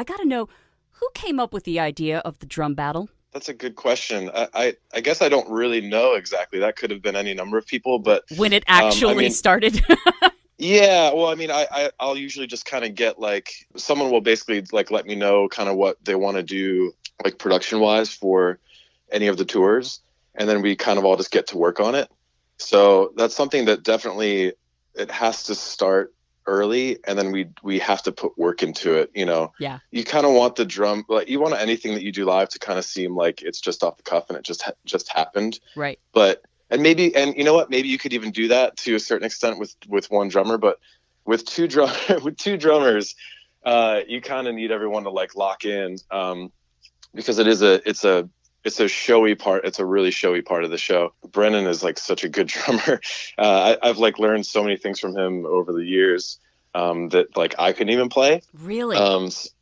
I got to know, who came up with the idea of the drum battle? That's a good question. I guess I don't really know exactly. That could have been any number of people, but When it I actually mean, started? yeah. Well, I mean, I'll usually just kind of get like someone will basically like let me know kind of what they want to do like production wise for any of the tours, and then we kind of all just get to work on it. So that's something that definitely it has to start early, and then we have to put work into it. Yeah. You kind of want the drum, like you want anything that you do live to kind of seem like it's just off the cuff and it just happened. Right. But and you know what, maybe you could even do that to a certain extent with one drummer, but with with two drummers, you kind of need everyone to like lock in, because it's a showy part. It's a really showy part of the show. Brendan is like such a good drummer. I've like learned so many things from him over the years, that like I couldn't even play. Really?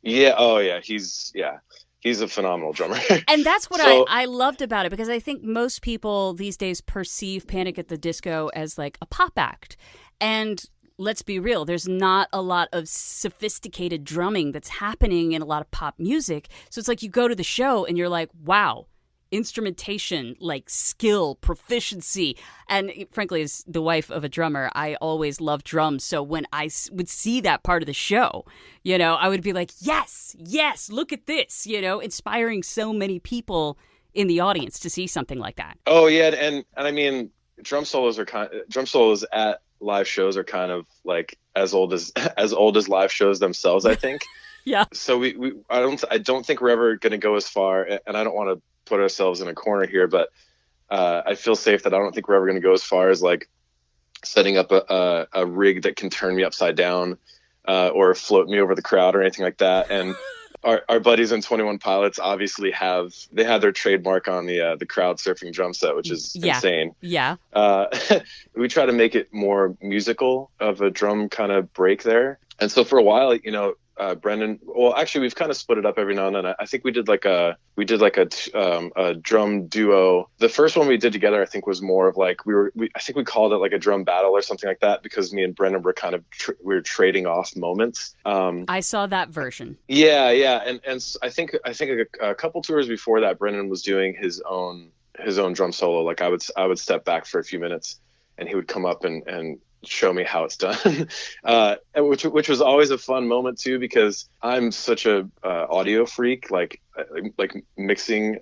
Yeah. Oh yeah. He's a phenomenal drummer. And that's what So I loved about it, because I think most people these days perceive Panic at the Disco as like a pop act. And let's be real, there's not a lot of sophisticated drumming that's happening in a lot of pop music. So it's like you go to the show and you're like, wow, instrumentation, like skill, proficiency. And frankly, as the wife of a drummer, I always loved drums. So when would see that part of the show, I would be like, yes, yes, look at this, inspiring so many people in the audience to see something like that. oh yeah, and I mean, drum solos at live shows are kind of like as old as as old as live shows themselves, I think. Yeah. So we I don't think we're ever going to go as far, and I don't want to put ourselves in a corner here, but I feel safe that I don't think we're ever going to go as far as like setting up a rig that can turn me upside down, or float me over the crowd or anything like that. And our buddies in 21 Pilots obviously have their trademark on the crowd surfing drum set, which is Yeah. insane. Yeah. Uh, we try to make it more musical of a drum kind of break there. And so for a while, Brendan, well, actually, we've kind of split it up every now and then. I think we did like a drum duo. The first one we did together, I think, was more of like I think we called it like a drum battle or something like that, because me and Brendan were kind of we were trading off moments. I saw that version. Yeah, yeah, and I think a couple tours before that, Brendan was doing his own drum solo. Like I would step back for a few minutes, and he would come up and show me how it's done, which was always a fun moment too, because I'm such a audio freak. Like mixing,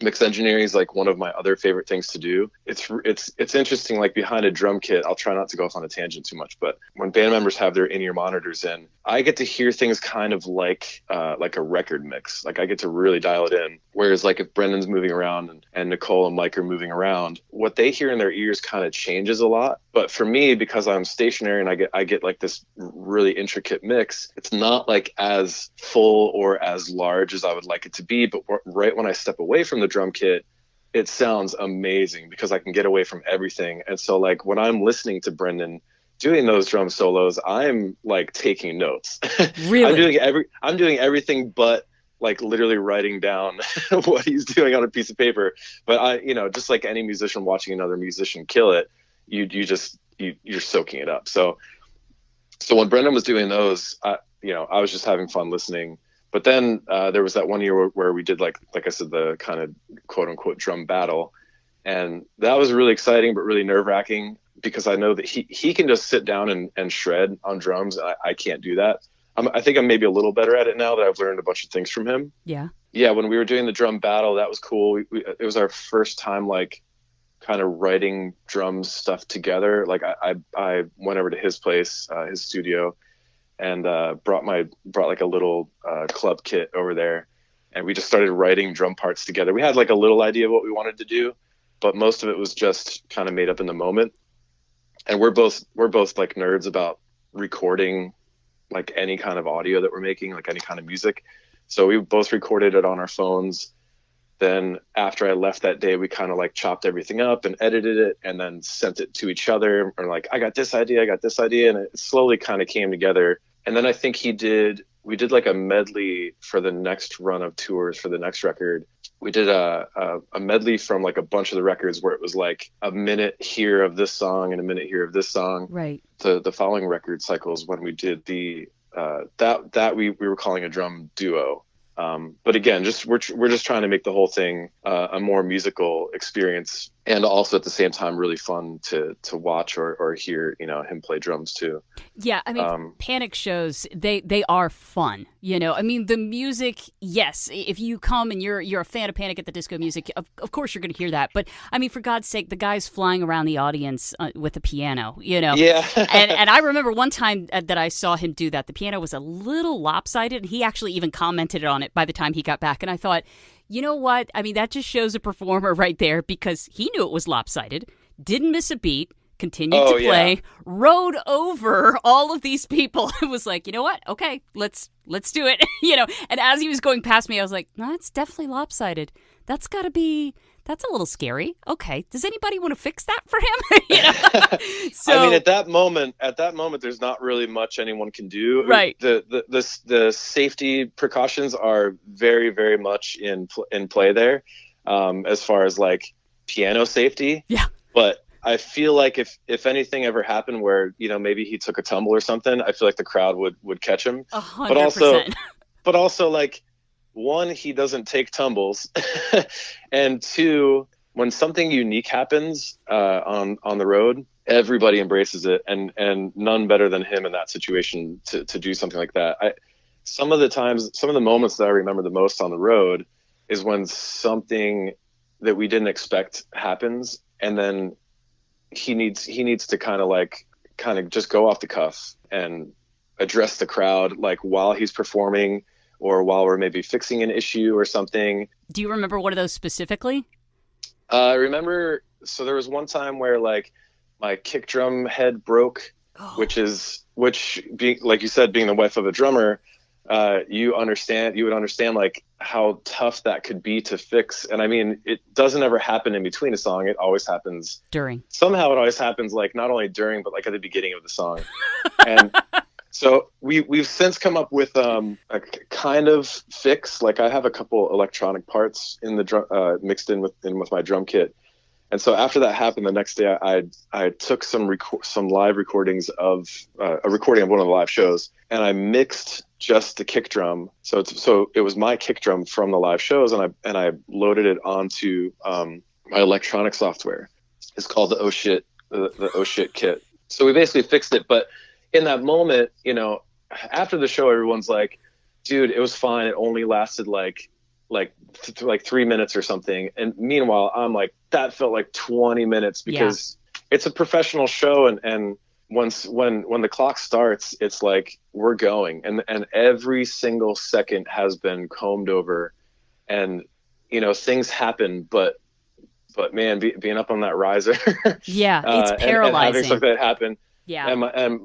mix engineering is like one of my other favorite things to do. It's interesting. Like behind a drum kit, I'll try not to go off on a tangent too much, but when band members have their in-ear monitors in, I get to hear things kind of like a record mix. Like I get to really dial it in. Whereas like if Brendan's moving around and Nicole and Mike are moving around, what they hear in their ears kind of changes a lot. But for me, because I'm stationary and I get like this really intricate mix, it's not like as full or as large as I would like it to be. But right when I step away from the drum kit, it sounds amazing because I can get away from everything. And so like when I'm listening to Brendan doing those drum solos, I'm like taking notes. Really? I'm doing everything but like literally writing down what he's doing on a piece of paper. But just like any musician watching another musician kill it, you're soaking it up. So when Brendan was doing those, I was just having fun listening. But then there was that one year where we did like I said, the kind of quote unquote drum battle, and that was really exciting but really nerve wracking, because I know that he can just sit down and shred on drums. I can't do that. I think I'm maybe a little better at it now that I've learned a bunch of things from him. Yeah. Yeah, when we were doing the drum battle, that was cool. It was our first time like kind of writing drum stuff together. Like I went over to his place, his studio, and brought like a little club kit over there, and we just started writing drum parts together. We had like a little idea of what we wanted to do, but most of it was just kind of made up in the moment. And we're both like nerds about recording like any kind of audio that we're making, like any kind of music. So we both recorded it on our phones. Then after I left that day, we kind of like chopped everything up and edited it and then sent it to each other. Or like, I got this idea. And it slowly kind of came together. And then I think we did like a medley for the next run of tours for the next record. We did a medley from like a bunch of the records where it was like a minute here of this song and a minute here of this song. Right. The following record cycles when we did the that we were calling a drum duo. But again, we're just trying to make the whole thing a more musical experience, and also at the same time really fun to watch or hear, him play drums too. Yeah, I mean, Panic shows, they are fun. I mean, the music, yes, if you come and you're a fan of Panic at the Disco music, of course you're going to hear that. But I mean, for God's sake, the guy's flying around the audience with a piano, Yeah. and I remember one time that I saw him do that. The piano was a little lopsided, and he actually even commented on it by the time he got back. And I thought, you know what? I mean, that just shows a performer right there, because he knew it was lopsided, didn't miss a beat, continued to play, rode over all of these people. It was like, you know what? Okay, let's do it. And as he was going past me, I was like, no, that's definitely lopsided. That's a little scary. Okay, does anybody want to fix that for him? So, I mean, at that moment, there's not really much anyone can do. Right. The safety precautions are very, very much in play there, as far as like piano safety. Yeah. But I feel like if anything ever happened where, maybe he took a tumble or something, I feel like the crowd would catch him. 100%. But also like, one, he doesn't take tumbles, and two, when something unique happens on the road, everybody embraces it, and none better than him in that situation to do something like that. Some of the moments that I remember the most on the road is when something that we didn't expect happens, and then he needs to kind of just go off the cuff and address the crowd, like while he's performing or while we're maybe fixing an issue or something. Do you remember one of those specifically? I remember, so there was one time where like my kick drum head broke, which being, like you said, being the wife of a drummer, you would understand like how tough that could be to fix. And I mean, it doesn't ever happen in between a song. It always happens during. Somehow it always happens like not only during, but like at the beginning of the song. And so we've since come up with a kind of fix. Like I have a couple electronic parts in the drum, mixed in with my drum kit. And so after that happened, the next day I took some live recordings of a recording of one of the live shows, and I mixed just the kick drum. So it was my kick drum from the live shows, and I loaded it onto my electronic software. It's called the the Oh Shit kit. So we basically fixed it, but in that moment, after the show, everyone's like, dude, it was fine. It only lasted like 3 minutes or something. And meanwhile, I'm like, that felt like 20 minutes because it's a professional show. And when the clock starts, it's like, we're going. And every single second has been combed over, and, things happen, but man, being up on that riser, it's paralyzing. And having something that happen. Yeah. And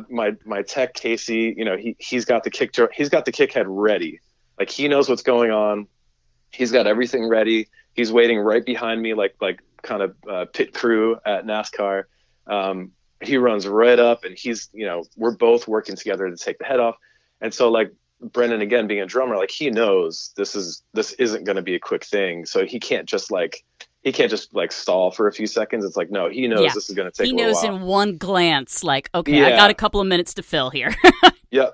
my tech Casey, he's got the kick head ready. Like he knows what's going on. He's got everything ready. He's waiting right behind me, like kind of pit crew at NASCAR. He runs right up, and he's, we're both working together to take the head off. And so like Brendon, again, being a drummer, like he knows this isn't going to be a quick thing. So he can't just stall for a few seconds. It's like, no, he knows this is going to take a little while. He knows in one glance, like, okay, I got a couple of minutes to fill here. Yeah.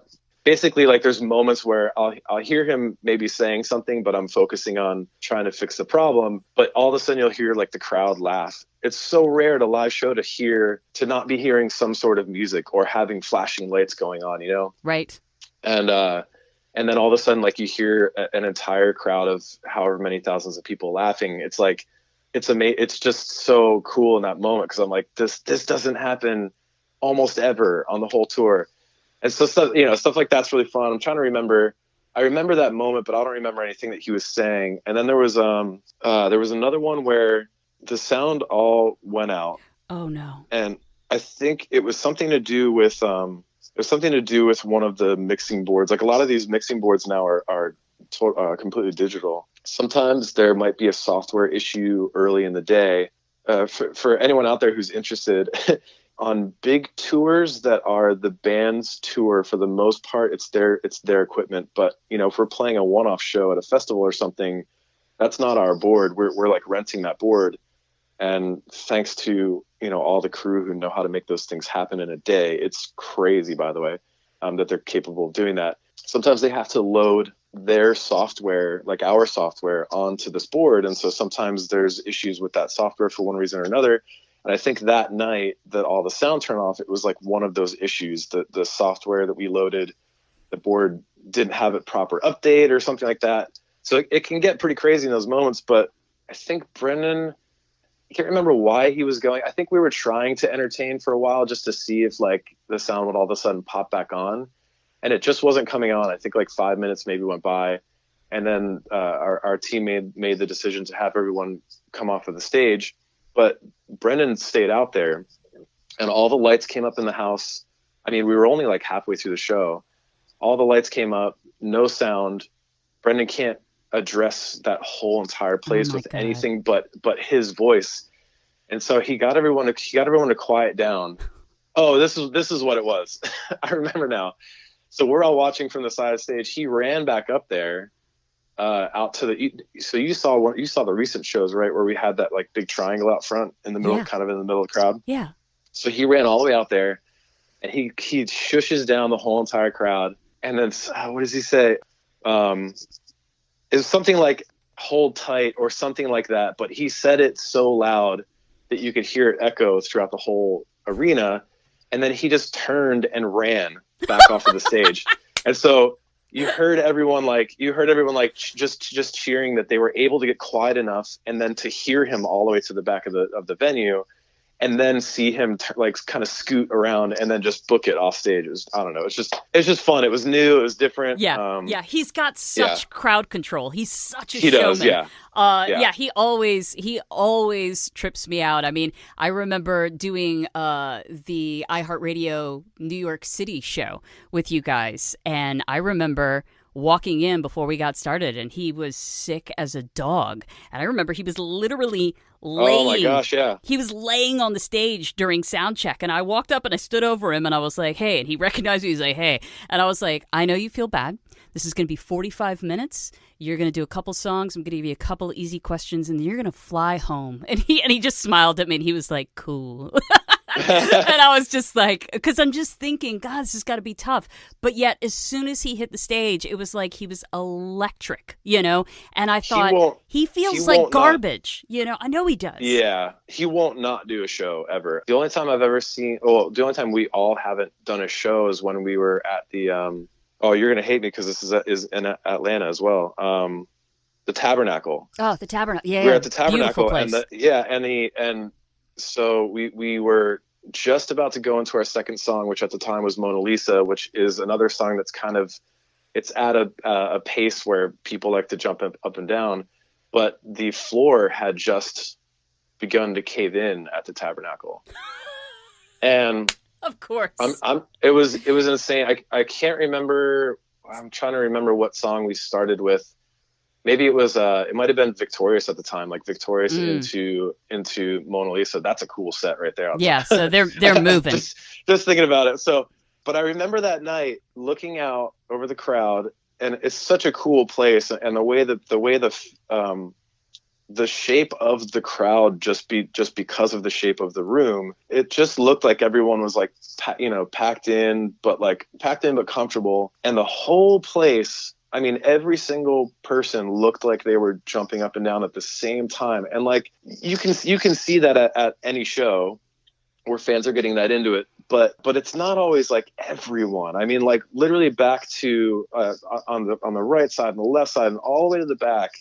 Basically, like there's moments where I'll hear him maybe saying something, but I'm focusing on trying to fix the problem. But all of a sudden you'll hear like the crowd laugh. It's so rare at a live show to not be hearing some sort of music or having flashing lights going on, Right. And then all of a sudden, like you hear an entire crowd of however many thousands of people laughing. It's like, it's just so cool in that moment. 'Cause I'm like, this doesn't happen almost ever on the whole tour. And so stuff like that's really fun. I'm trying to remember. I remember that moment, but I don't remember anything that he was saying. And then there was another one where the sound all went out. Oh no. And I think it was something to do with one of the mixing boards. Like a lot of these mixing boards now are completely digital. Sometimes there might be a software issue early in the day. For anyone out there who's interested, on big tours that are the band's tour, for the most part, it's their equipment. But if we're playing a one-off show at a festival or something, that's not our board. We're like renting that board, and thanks to all the crew who know how to make those things happen in a day, it's crazy, by the way. that they're capable of doing that. Sometimes they have to load their software, like our software, onto this board. And so sometimes there's issues with that software for one reason or another. And I think that night that all the sound turned off, it was like one of those issues that the software that we loaded, the board didn't have a proper update or something like that. So it can get pretty crazy in those moments. But I think Brendon, I can't remember why he was going. I think we were trying to entertain for a while just to see if like the sound would all of a sudden pop back on. And it just wasn't coming on. I think like 5 minutes maybe went by. And then our team made the decision to have everyone come off of the stage. But Brendon stayed out there and all the lights came up in the house. I mean, we were only like halfway through the show. All the lights came up, no sound. Brendon can't address that whole entire place with anything but his voice. And so he got everyone to quiet down. Oh, this is what it was. I remember now. So we're all watching from the side of the stage. He ran back up there, out to the. So you saw the recent shows, right, where we had that like big triangle out front in the middle, kind of in the middle of the crowd. Yeah. So he ran all the way out there, and he shushes down the whole entire crowd. And then what does he say? It was something like "hold tight" or something like that. But he said it so loud that you could hear it echo throughout the whole arena. And then he just turned and ran back off of the stage. And so you heard everyone just cheering that they were able to get quiet enough, and then to hear him all the way to the back of the venue, and then see him kind of scoot around and then just book it off stage. It was, I don't know. It's just fun. It was new. It was different. Yeah. He's got such crowd control. He's such a showman. Does, yeah. He always trips me out. I mean, I remember doing the iHeartRadio New York City show with you guys, and I remember walking in before we got started, and he was sick as a dog. And I remember he was literally laying. Oh my gosh, yeah. He was laying on the stage during sound check, and I walked up and I stood over him and I was like, "Hey," and he recognized me. He's like, "Hey," and I was like, "I know you feel bad. This is going to be 45 minutes. You're going to do a couple songs. I'm going to give you a couple easy questions, and you're going to fly home." And he just smiled at me, and he was like, "Cool." And I was just like, because I'm just thinking, God, this has got to be tough. But yet, as soon as he hit the stage, it was like he was electric, you know? And I thought, he feels like garbage, you know? I know he does. Yeah, he won't not do a show ever. The only time I've ever seen, the only time we all haven't done a show is when we were at the, you're going to hate me because this is in Atlanta as well. The Tabernacle. Oh, the Tabernacle. Yeah. We were at the Tabernacle. Place. And so we were just about to go into our second song, which at the time was Mona Lisa, which is another song that's kind of, it's at a pace where people like to jump up and down, but the floor had just begun to cave in at the Tabernacle. And of course, it was insane. I can't remember. I'm trying to remember what song we started with. Maybe it was it might have been Victorious at the time, like Victorious into Mona Lisa. That's a cool set right there. Yeah, so they're moving. just thinking about it. So, but I remember that night looking out over the crowd, and it's such a cool place, and the way the shape of the crowd just because of the shape of the room, it just looked like everyone was like packed in but comfortable, and the whole place. I mean, every single person looked like they were jumping up and down at the same time. And like, you can see that at any show where fans are getting that into it, but it's not always like everyone. I mean, like literally back to on the right side and the left side and all the way to the back,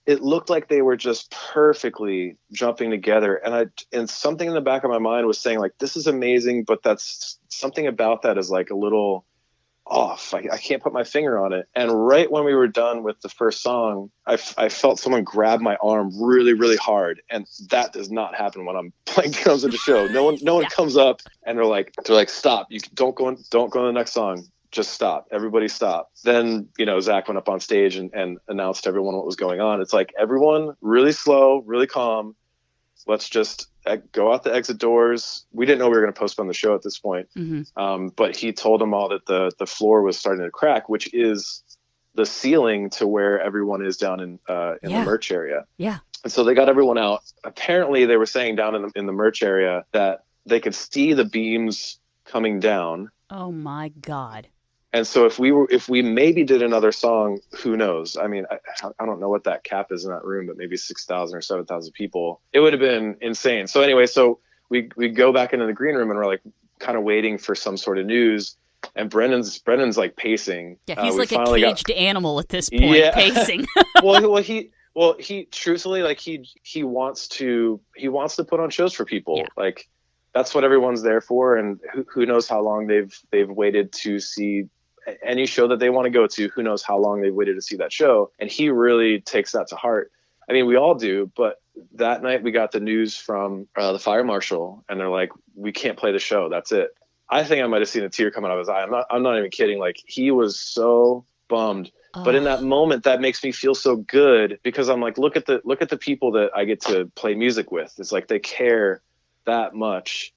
it looked like they were just perfectly jumping together. And something in the back of my mind was saying like, this is amazing, but that's something about that is like a little off. I can't put my finger on it. And right when we were done with the first song, I felt someone grab my arm really, really hard. And that does not happen when I'm playing drums at the show. No one comes up and they're like, stop. You don't go on the next song. Just stop. Everybody stop. Then, Zach went up on stage and announced to everyone what was going on. It's like, everyone really slow, really calm. Let's just go out the exit doors. We didn't know we were going to postpone the show at this point. Mm-hmm. But he told them all that the floor was starting to crack, which is the ceiling to where everyone is down in the merch area. Yeah. And so they got everyone out. Apparently they were saying down in the merch area that they could see the beams coming down, Oh my God. And so if we maybe did another song, who knows? I mean, I don't know what that cap is in that room, but maybe 6,000 or 7,000 people. It would have been insane. So anyway, so we go back into the green room and we're like kind of waiting for some sort of news. And Brendon's like pacing. Yeah, he's We like a finally caged animal at this point, yeah. pacing. He truthfully, like he wants to put on shows for people. Yeah. Like that's what everyone's there for. And who knows how long they've waited to see any show that they want to go to. Who knows how long they've waited to see that show. And he really takes that to heart. I mean, we all do, but that night we got the news from the fire marshal, and they're like, we can't play the show. That's it. I think I might have seen a tear come out of his eye. I'm not even kidding. Like, he was so bummed. But in that moment, that makes me feel so good, because I'm like, look at the people that I get to play music with. It's like they care that much.